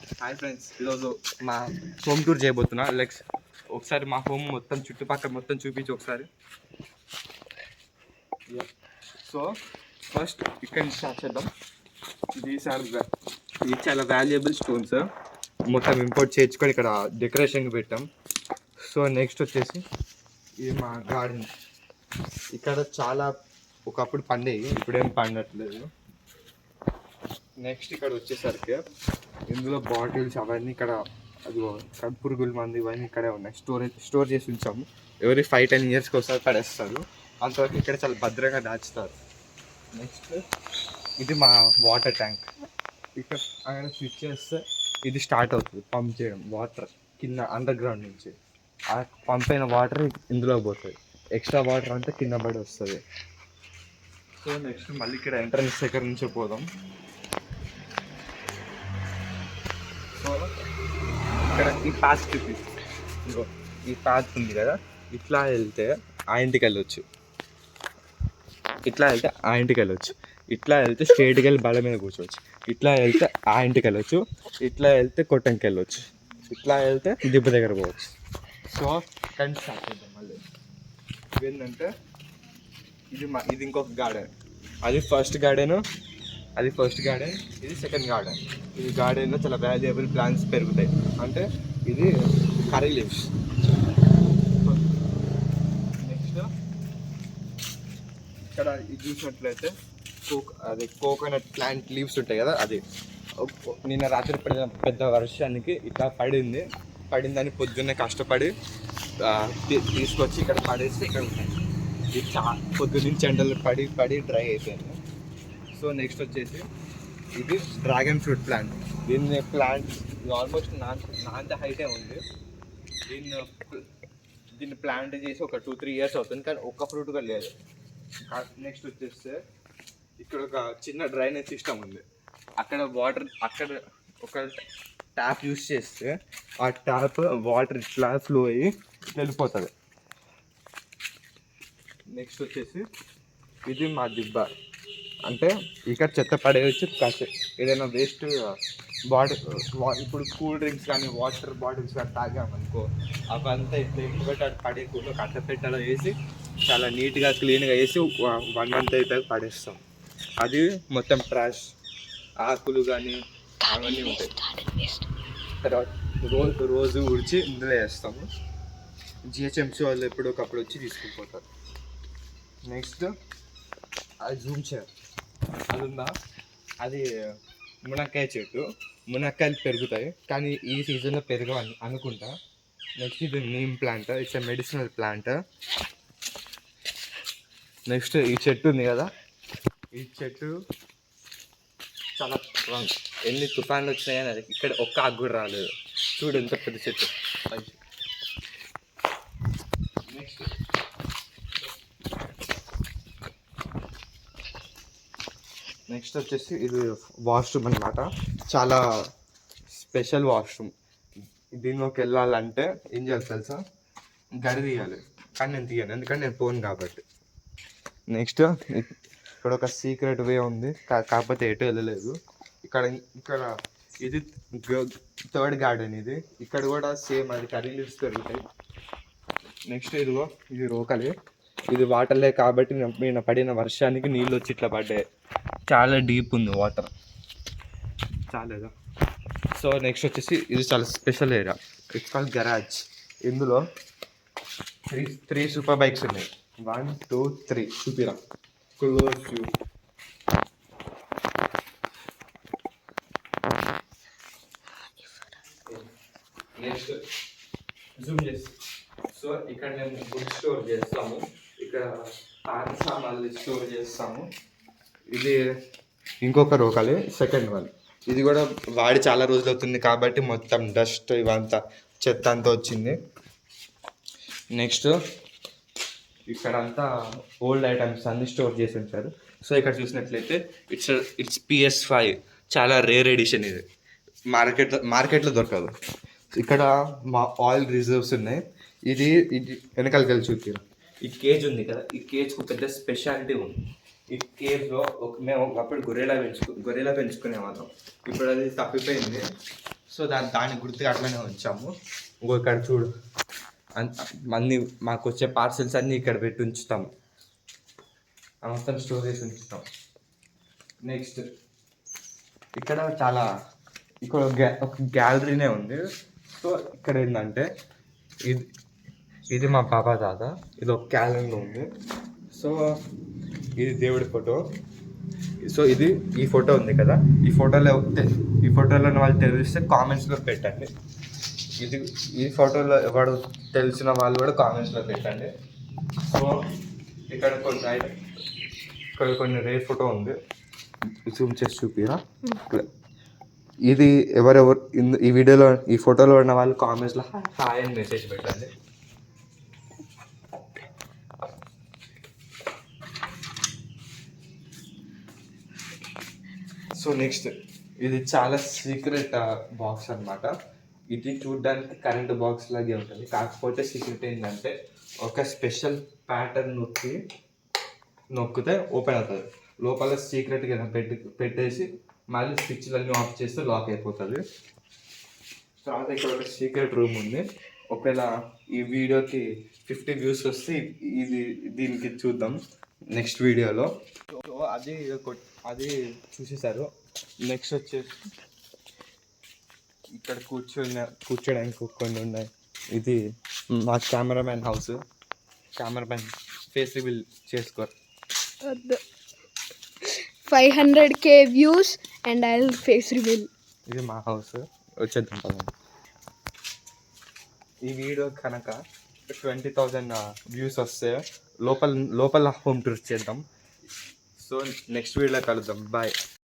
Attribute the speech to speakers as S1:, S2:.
S1: Hi friends, ఈరోజు మా home tour చేయబోతున్నా. ఒకసారి మా హోమ్ మొత్తం చుట్టుపక్కల మొత్తం చూపించి ఒకసారి. సో ఫస్ట్ ఇక్కడ నుంచి స్టార్ట్ చేద్దాం. ఇది చాలా వాల్యుయబుల్ స్టోన్స్, మొత్తం ఇంపోర్ట్ చేయించుకొని ఇక్కడ డెకరేషన్కి పెట్టాం. సో నెక్స్ట్ వచ్చేసి ఇది మా గార్డెన్. ఇక్కడ చాలా ఒకప్పుడు పండేవి, ఇప్పుడేం పండట్లేదు. నెక్స్ట్ ఇక్కడ వచ్చేసరికి ఇందులో బాటిల్స్ అవన్నీ ఇక్కడ అది పురుగుల మంది ఇవన్నీ ఇక్కడే ఉన్నాయి. స్టోర్ చేసి ఉంచాము. ఎవరి 5-10 ఇయర్స్కి ఒకసారి పడేస్తారు. అంతవరకు ఇక్కడ చాలా భద్రంగా దాచుతారు. నెక్స్ట్ ఇది మా వాటర్ ట్యాంక్. ఇక్కడ అక్కడ స్విచ్ చేస్తే ఇది స్టార్ట్ అవుతుంది పంప్ చేయడం. వాటర్ కింద అండర్ గ్రౌండ్ నుంచి ఆ పంప్ అయిన వాటర్ ఇందులో పోతుంది. ఎక్స్ట్రా వాటర్ అంతా కింద పడి వస్తుంది. సో నెక్స్ట్ మళ్ళీ ఇక్కడ ఎంట్రన్స్ దగ్గర నుంచి పోదాం. సో ఇక్కడ ఈ పాత్ చూపిస్తుంది. ఈ పాత్ ఉంది కదా, ఇట్లా వెళ్తే ఆ ఇంటికి వెళ్ళొచ్చు. ఇట్లా వెళ్తే ఆ ఇంటికి వెళ్ళొచ్చు. ఇట్లా వెళ్తే స్ట్రేట్కి వెళ్ళి బల మీద కూర్చోవచ్చు. ఇట్లా వెళ్తే ఆ ఇంటికి వెళ్ళొచ్చు. ఇట్లా వెళ్తే కొట్టంకి వెళ్ళొచ్చు. ఇట్లా వెళ్తే దిబ్బ దగ్గర పోవచ్చు. సో కంటి స్టార్ట్ చేద్దాం. మళ్ళీ ఏంటంటే ఇది ఇంకొక గార్డెన్. అది ఫస్ట్ గార్డెన్, ఇది సెకండ్ గార్డెన్. ఈ గార్డెన్లో చాలా వాల్యుయబుల్ ప్లాంట్స్ పెరుగుతాయి. అంటే ఇది కర్రీ లీవ్స్. నెక్స్ట్ ఇక్కడ ఇది చూసినట్లయితే కోకోనట్ ప్లాంట్ లీవ్స్ ఉంటాయి కదా, అది నిన్న రాత్రి పెద్ద వర్షానికి ఇట్లా పడిందని పొద్దున్నే కష్టపడి తీసుకొచ్చి ఇక్కడ పడేస్తే ఇక్కడ ఉంటాయి. ఇది పొద్దున్నుంచి ఎండలు పడి డ్రై అయిపోయింది. సో నెక్స్ట్ వచ్చేసి ఇది dragon fruit plant. Plant almost నాంత హైటే ఉంది. దీన్ని ప్లాంట్ చేసి ఒక 2-3 ఇయర్స్ అవుతుంది, కానీ ఒక్క ఫ్రూట్ కూడా లేదు. నెక్స్ట్ వచ్చేస్తే ఇక్కడ ఒక చిన్న డ్రైనేజ్ సిస్టమ్ ఉంది. అక్కడ ఒక ట్యాప్ యూస్ చేస్తే ఆ ట్యాప్ వాటర్ ఇట్లా ఫ్లో అయ్యి వెళ్ళిపోతుంది. నెక్స్ట్ వచ్చేసి ఇది మా దిబ్బ. అంటే ఇక్కడ చెత్త పడేయచ్చు. ఏదైనా వేస్ట్ ఇప్పుడు కూల్ డ్రింక్స్ కానీ వాటర్ బాటిల్స్ కానీ తాగామనుకో, అవంతా ఇట్లా పెట్టి పడేయకుండా కట్టపెట్టలో వేసి చాలా నీట్గా క్లీన్గా వేసి 1 మంత్ అయిపోయి పడేస్తాం. అది మొత్తం ట్రాష్ ఆకులు కానీ అవన్నీ ఉంటాయి. తర్వాత రోజు ఉడిచి ఇందులో వేస్తాము. జిహెచ్ఎంసీ వాళ్ళు ఎప్పుడొకప్పుడు వచ్చి తీసుకుపోతారు. నెక్స్ట్ అది జూమ్ చేయరు. అది ఉందా, అది మునక్కాయ చెట్టు. మునక్కాయలు పెరుగుతాయి, కానీ ఈ సీజన్లో పెరగవు అనుకుంటా. నెక్స్ట్ ఇది neem plant. It's a medicinal plant. Next ఈ చెట్టు ఉంది కదా, ఈ చెట్టు చాలా స్ట్రాంగ్. ఎన్ని తుఫాన్లు వచ్చినాయని అది ఇక్కడ ఒక్క ఆకు కూడా రాలేదు. చూడు ఎంత పెద్ద చెట్టు. నెక్స్ట్ వచ్చేసి ఇది వాష్రూమ్ అనమాట. చాలా స్పెషల్ వాష్రూమ్. దీనిలోకి వెళ్ళాలంటే ఏం చేయాలి తెలుసా, గడి తీయాలి. కానీ నేను తీయాలి, ఎందుకంటే నేను పోను కాబట్టి. నెక్స్ట్ ఇక్కడ ఒక సీక్రెట్ వే ఉంది, కాకపోతే ఎటు వెళ్ళలేదు. ఇక్కడ ఇది 3rd గార్డెన్. ఇక్కడ కూడా సేమ్ అది కర్రీ లీవ్స్ పెరుగుతాయి. నెక్స్ట్ ఇది రోకలి. ఇది వాటర్లే కాబట్టి నేను పడిన వర్షానికి నీళ్ళు వచ్చి ఇట్లా పడ్డాయి. చాలా డీప్ ఉంది వాటర్, చాలా. సో నెక్స్ట్ వచ్చేసి ఇది చాలా special area. It's called garage. ఇందులో 3 సూపర్ బైక్స్ ఉన్నాయి. 1, 2, 3 చూపిరా. Close you. నెక్స్ట్ జూమ్ చేసి. సో ఇక్కడ మేము ఫుడ్ స్టోర్ చేస్తాము. ఇక్కడ పాత సామాన్లు స్టోర్ చేస్తాము. ఇది ఇంకొక రోకలి, సెకండ్ వన్. ఇది కూడా వాడి చాలా రోజులు అవుతుంది కాబట్టి మొత్తం డస్ట్ ఇవంతా చెత్త అంతా వచ్చింది. నెక్స్ట్ ఇక్కడంతా ఓల్డ్ ఐటమ్స్ అన్ని స్టోర్ చేసి ఉంచారు. సో ఇక్కడ చూసినట్లయితే ఇట్స్ PS5. చాలా రేర్ ఎడిషన్. ఇది మార్కెట్లో దొరకదు. ఇక్కడ మా ఆయిల్ రిజర్వ్స్ ఉన్నాయి. ఇది వెనకాలకి వెళ్ళి చూపిరా. ఈ కేజ్ ఉంది కదా, ఈ కేజ్కు పెద్ద స్పెషాలిటీ ఉంది. ఈ కేజ్లో మేము ఒకప్పుడు గొర్రెలా పెంచుకునే వాళ్ళం. ఇప్పుడు అది తప్పిపోయింది. సో దాని గుర్తుగా అట్లనే ఉంచాము. ఇంకో ఇక్కడ చూడు, అన్ని మాకు వచ్చే పార్సెల్స్ అన్నీ ఇక్కడ పెట్టి ఉంచుతాము, మొత్తం స్టోర్ చేసి ఉంచుతాం. నెక్స్ట్ ఇక్కడ ఇక్కడ ఒక గ్యాలరీనే ఉంది. సో ఇక్కడ ఏంటంటే ఇది మా పాపా తాత, ఇది ఒక క్యాలెండర్ ఉంది. సో ఇది దేవుడి ఫోటో. సో ఈ ఫోటో ఉంది కదా, ఈ ఫోటోలో వాళ్ళు తెలిస్తే కామెంట్స్లో పెట్టండి. ఈ ఫోటోలో ఎవడు తెలిసిన వాళ్ళు కూడా కామెంట్స్లో పెట్టండి. సో ఇక్కడ కొన్ని రేర్ ఫోటో ఉంది, జూమ్ చేసి చూపిరా. ఇది ఎవరెవరు ఈ వీడియోలో ఈ ఫోటోలో ఉన్న వాళ్ళు కామెంట్స్లో హాయ్ అని మెసేజ్ పెట్టండి. సో నెక్స్ట్ ఇది చాలా సీక్రెట్ బాక్స్ అన్నమాట. ఇది చూడడానికి కరెంట్ బాక్స్ లాగే ఉంటుంది, కాకపోతే సీక్రెట్ ఏంటంటే ఒక స్పెషల్ ప్యాటర్న్ నొక్కితే ఓపెన్ అవుతుంది. లోపల సీక్రెట్గా పెట్టేసి మళ్ళీ స్విచ్లన్నీ ఆఫ్ చేస్తే లాక్ అయిపోతుంది. తర్వాత ఇక్కడ ఒక సీక్రెట్ రూమ్ ఉంది. ఒకవేళ ఈ వీడియోకి 50 వ్యూస్ వస్తే దీనికి చూద్దాం నెక్స్ట్ వీడియోలో. సో అది చూసేసారు. నెక్స్ట్ వచ్చేసి ఇక్కడ కూర్చోడానికి కొన్ని ఉన్నాయి. ఇది మా cameraman house. Cameraman face reveal చేసుకోరు.
S2: 500K views and I will face reveal.
S1: ఇది మా హౌస్. వచ్చేద్దాం పదండి. ఈ వీడియో కనుక 20,000 వ్యూస్ వస్తే లోపల హోమ్ టూర్ చేద్దాం. సో నెక్స్ట్ వీడియోలో కలుద్దాం. బాయ్.